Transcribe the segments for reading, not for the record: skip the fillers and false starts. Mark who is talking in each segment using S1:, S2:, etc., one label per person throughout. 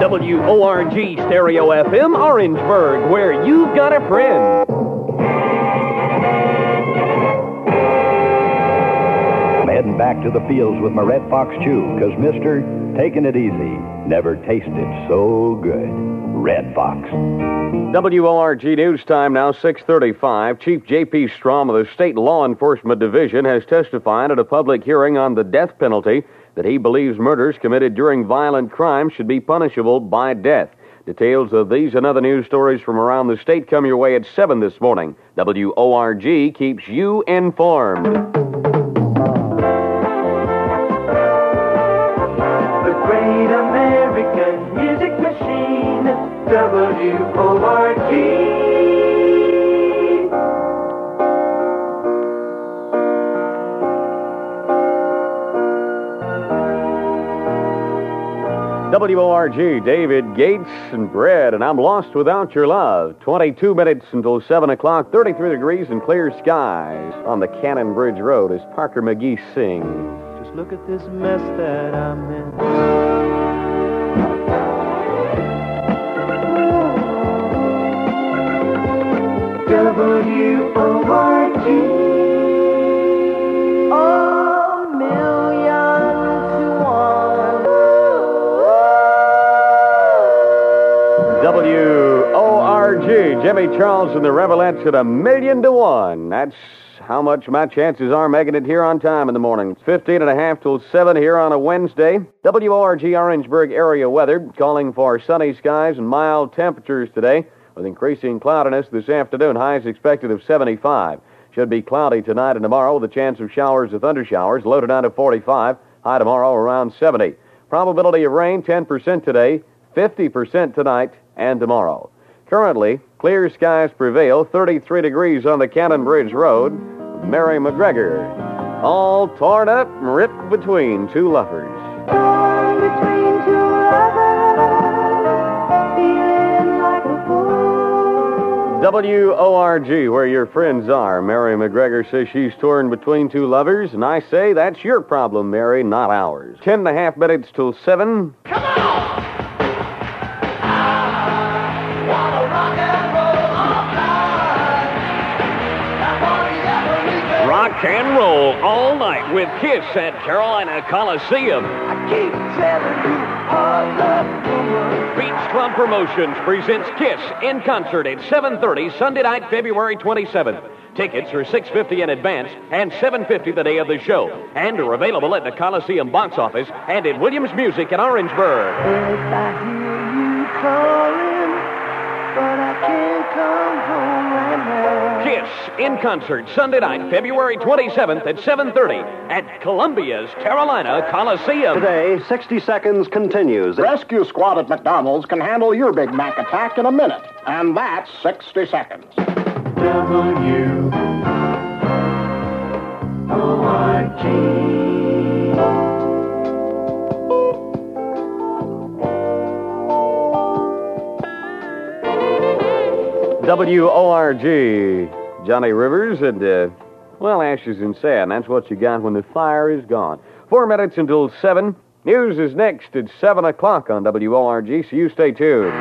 S1: WORG Stereo FM, Orangeburg, where you've got a friend.
S2: I'm heading back to the fields with my Red Fox Chew, because, mister, taking it easy never tasted so good. Red Fox.
S1: WORG News Time now, 6:35. Chief J.P. Strom of the State Law Enforcement Division has testified at a public hearing on the death penalty that he believes murders committed during violent crimes should be punishable by death. Details of these and other news stories from around the state come your way at 7 this morning. WORG keeps you informed.
S3: The great American music machine, WORG.
S1: WORG, David Gates and Bread, and I'm lost without your love. 22 minutes until 7 o'clock, 33 degrees and clear skies on the Cannon Bridge Road as Parker McGee sings.
S3: Just look at this mess that I'm in. WORG. WORG, Jimmy Charles and the Revellettes at 1,000,000 to 1. That's how much my chances are making it here on time in the morning. It's 15 and a half till 7 here on a Wednesday. WORG Orangeburg area weather calling for sunny skies and mild temperatures today with increasing cloudiness this afternoon. Highs expected of 75. Should be cloudy tonight and tomorrow with a chance of showers or thundershowers. Low down to 45. High tomorrow around 70. Probability of rain 10% today, 50% tonight and tomorrow. Currently, clear skies prevail, 33 degrees on the Cannon Bridge Road. Mary McGregor, all torn up and ripped between two lovers.
S4: Torn between two lovers, feeling like a fool.
S1: WORG, where your friends are. Mary McGregor says she's torn between two lovers, and I say that's your problem, Mary, not ours. 10 and a half minutes till 7.
S3: Come on!
S1: Rock and roll all night with Kiss at Carolina Coliseum.
S3: I keep telling you, all love woman.
S1: Beach Club Promotions presents Kiss in concert at 7:30 Sunday night, February 27th. Tickets are $6.50 in advance and $7.50 the day of the show, and are available at the Coliseum box office and at Williams Music in Orangeburg.
S3: If I hear you calling, but I can't come home right now.
S1: Kiss in concert Sunday night, February 27th at 7:30 at Columbia's Carolina Coliseum.
S5: Today, 60 Seconds continues.
S6: Rescue squad at McDonald's can handle your Big Mac attack in a minute, and that's 60 seconds.
S1: WORG, Johnny Rivers and, Ashes and Sand. That's what you got when the fire is gone. 4 minutes until 7. News is next at 7 o'clock on WORG, so you stay tuned.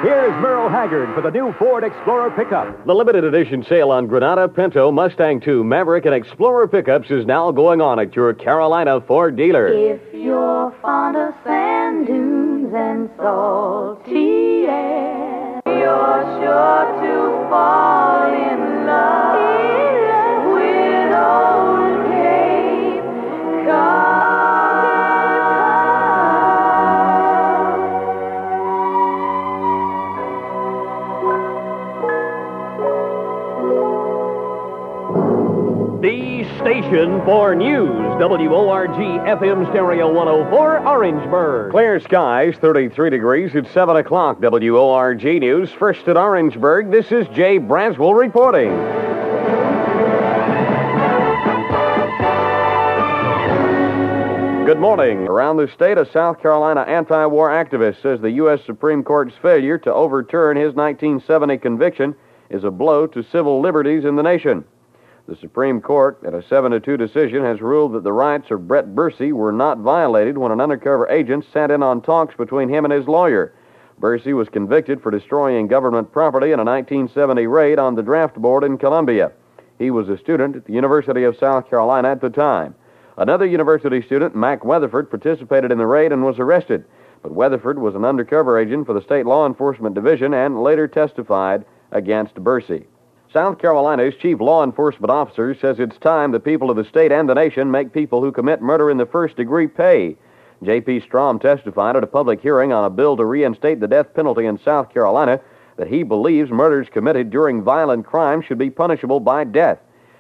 S1: Here's Merle Haggard for the new Ford Explorer pickup. The limited edition sale on Granada, Pinto, Mustang 2, Maverick, and Explorer pickups is now going on at your Carolina Ford dealer.
S4: If you're fond of sand dunes and salty air, you're sure to fall in love with old Cape Cod.
S1: The station for news, WORG FM Stereo 104, Orangeburg. Clear skies, 33 degrees at 7 o'clock. WORG News, first at Orangeburg. This is Jay Braswell reporting. Good morning. Around the state, a South Carolina anti-war activist says the U.S. Supreme Court's failure to overturn his 1970 conviction is a blow to civil liberties in the nation.
S3: The Supreme Court, in a 7-2 decision, has ruled that the rights of Brett Bursey were not violated when an undercover agent sat in on talks between him and his lawyer. Bursey was convicted for destroying government property in a 1970 raid on the draft board in Columbia. He was a student at the University of South Carolina at the time. Another university student, Mac Weatherford, participated in the raid and was arrested. But Weatherford was an undercover agent for the State Law Enforcement Division and later testified against Bursey. South Carolina's chief law enforcement officer says it's time the people of the state and the nation make people who commit murder in the first degree pay. J.P. Strom testified at a public hearing on a bill to reinstate the death penalty in South Carolina that he believes murders committed during violent crime should be punishable by death.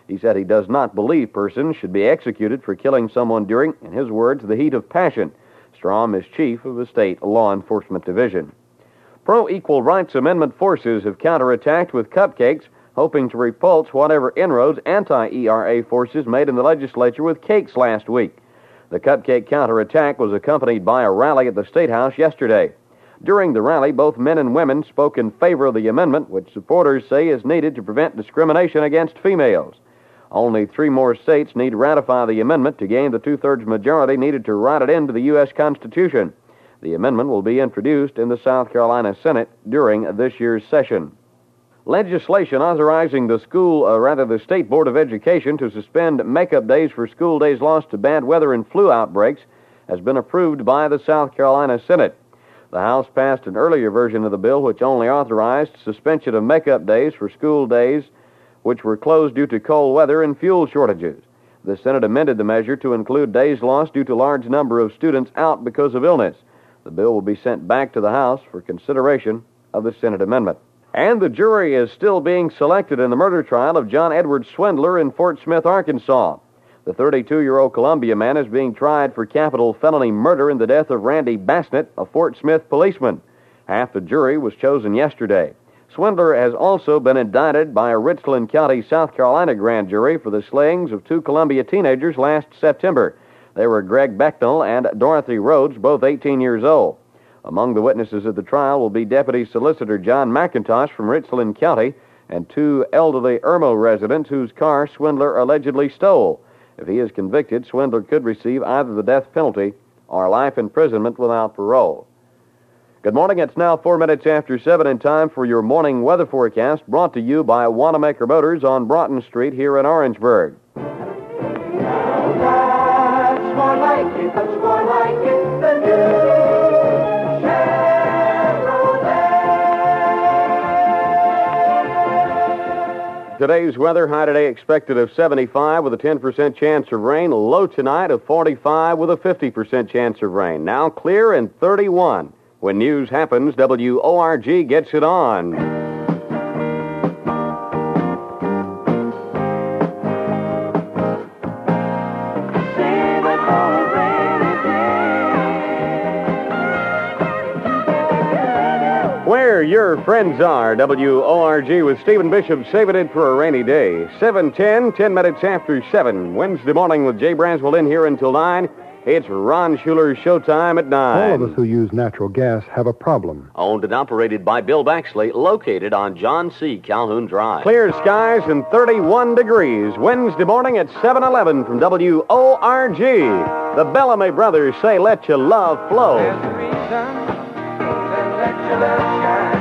S3: He said he does not believe persons should be executed for killing someone during, in his words, the heat of passion. Strom is chief of the State Law Enforcement Division. Pro-equal rights amendment forces have counterattacked with cupcakes, hoping to repulse whatever inroads anti-ERA forces made in the legislature with cakes last week. The cupcake counterattack was accompanied by a rally at the State House yesterday. During the rally, both men and women spoke in favor of the amendment, which supporters say is needed to prevent discrimination against females. Only 3 more states need to ratify the amendment to gain the 2/3 majority needed to write it into the U.S. Constitution. The amendment will be introduced in the South Carolina Senate during this year's session. Legislation authorizing the State Board of Education to suspend makeup days for school days lost to bad weather and flu outbreaks has been approved by the South Carolina Senate. The House passed an earlier version of the bill which only authorized suspension of makeup days for school days which were closed due to cold weather and fuel shortages. The Senate amended the measure to include days lost due to large number of students out because of illness. The bill will be sent back to the House for consideration of the Senate amendment. And the jury is still being selected in the murder trial of John Edward Swindler in Fort Smith, Arkansas. The 32-year-old Columbia man is being tried for capital felony murder in the death of Randy Bassnett, a Fort Smith policeman. Half the jury was chosen yesterday. Swindler has also been indicted by a Richland County, South Carolina grand jury for the slayings of 2 Columbia teenagers last September. They were Greg Becknell and Dorothy Rhodes, both 18 years old. Among the witnesses at the trial will be Deputy Solicitor John McIntosh from Richland County and 2 elderly Irmo residents whose car Swindler allegedly stole. If he is convicted, Swindler could receive either the death penalty or life imprisonment without parole. Good morning. It's now 4 minutes after 7 and time for your morning weather forecast brought to you by Wanamaker Motors on Broughton Street here in Orangeburg.
S4: That's more like it, that's more like it, the new Chevrolet.
S3: Today's weather, high today expected of 75 with a 10% chance of rain. Low tonight of 45 with a 50% chance of rain. Now clear and 31. When news happens, WORG gets it on. Where your friends are, WORG with Stephen Bishop saving it for a rainy day. 7:10, 10 minutes after 7. Wednesday morning with Jay Braswell in here until 9. It's Ron Schuler's Showtime at 9.
S7: All of us who use natural gas have a problem.
S8: Owned and operated by Bill Baxley, located on John C. Calhoun Drive.
S3: Clear skies and 31 degrees. Wednesday morning at 7:11 from WORG. The Bellamy Brothers say, let your love flow.
S4: There's a reason that let your love shine,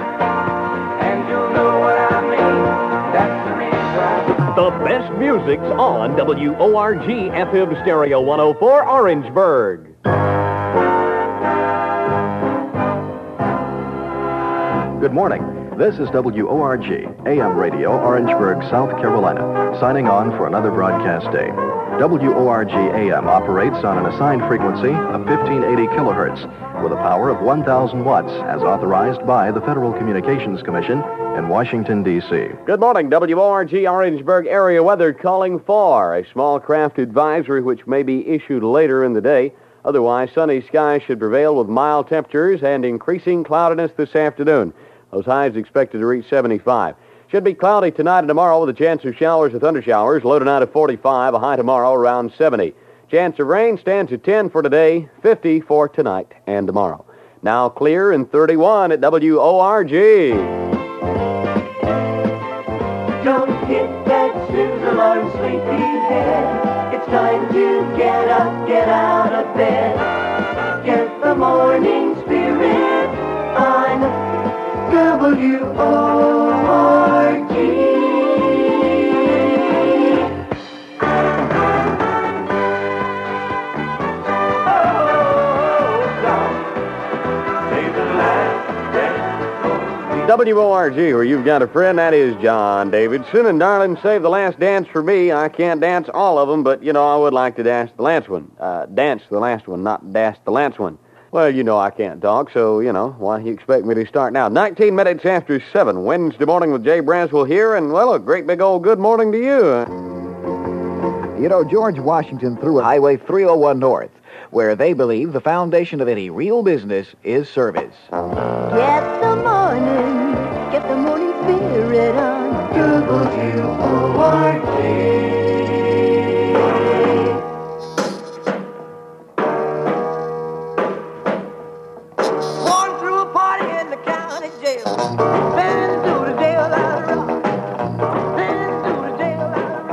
S4: and you'll know what I mean. That's the reason.
S3: The best music's on WORG FM Stereo 104 Orangeburg.
S9: Good morning. This is WORG, AM radio, Orangeburg, South Carolina, signing on for another broadcast day. WORG AM operates on an assigned frequency of 1580 kilohertz with a power of 1,000 watts as authorized by the Federal Communications Commission in Washington, D.C.
S3: Good morning. WORG Orangeburg area weather calling for a small craft advisory which may be issued later in the day. Otherwise, sunny skies should prevail with mild temperatures and increasing cloudiness this afternoon. Those highs expected to reach 75. Should be cloudy tonight and tomorrow with a chance of showers and thundershowers. Low tonight of 45, a high tomorrow around 70. Chance of rain stands at 10 for today, 50 for tonight and tomorrow. Now clear and 31 at WORG.
S4: Don't hit that snooze alarm,
S3: WORG, where you've got a friend, that is John Davidson. And darling, save the last dance for me. I can't dance all of them, but, I would like to dance the last one. Dance the last one, not dash the last one. Well, I can't talk, so, why do you expect me to start now? 19 minutes after 7, Wednesday morning with Jay Braswell here, and, a great big old good morning to you.
S10: George Washington threw Highway 301 North, where they believe the foundation of any real business is service.
S11: Get the morning spirit on WORG. Born through a party in the county jail. Been to the jail out of rock.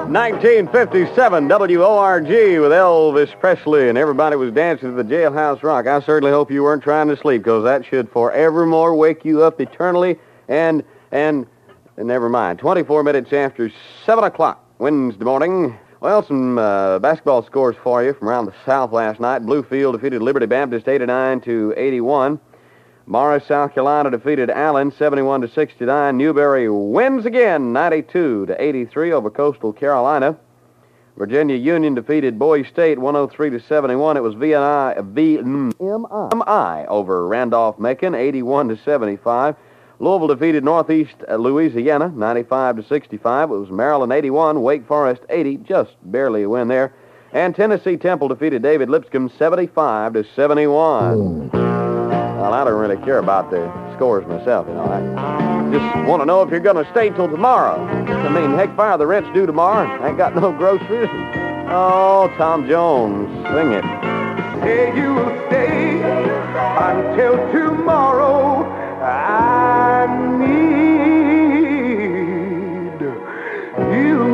S3: 1957, WORG with Elvis Presley, and everybody was dancing to the Jailhouse Rock. I certainly hope you weren't trying to sleep, because that should forevermore wake you up eternally, and never mind. 24 minutes after 7 o'clock, Wednesday morning. Well, some basketball scores for you from around the South last night. Bluefield defeated Liberty Baptist 89-81. Morris, South Carolina defeated Allen 71-69. Newberry wins again 92-83 over Coastal Carolina. Virginia Union defeated Boise State 103-71. It was VMI over Randolph-Macon 81-75. Louisville defeated Northeast Louisiana 95-65. It was Maryland 81, Wake Forest 80, just barely a win there. And Tennessee Temple defeated David Lipscomb 75-71. Well, I don't really care about the scores myself, I just want to know if you're going to stay till tomorrow. Heck, fire, the rent's due tomorrow. I ain't got no groceries. Oh, Tom Jones, sing it.
S4: Say you'll stay until tomorrow. I need you.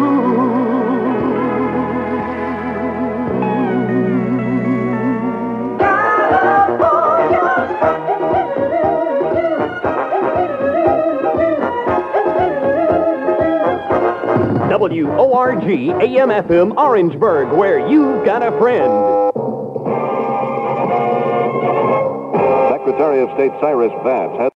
S3: WORG AM/FM Orangeburg, where you've got a friend.
S12: Secretary of State Cyrus Vance has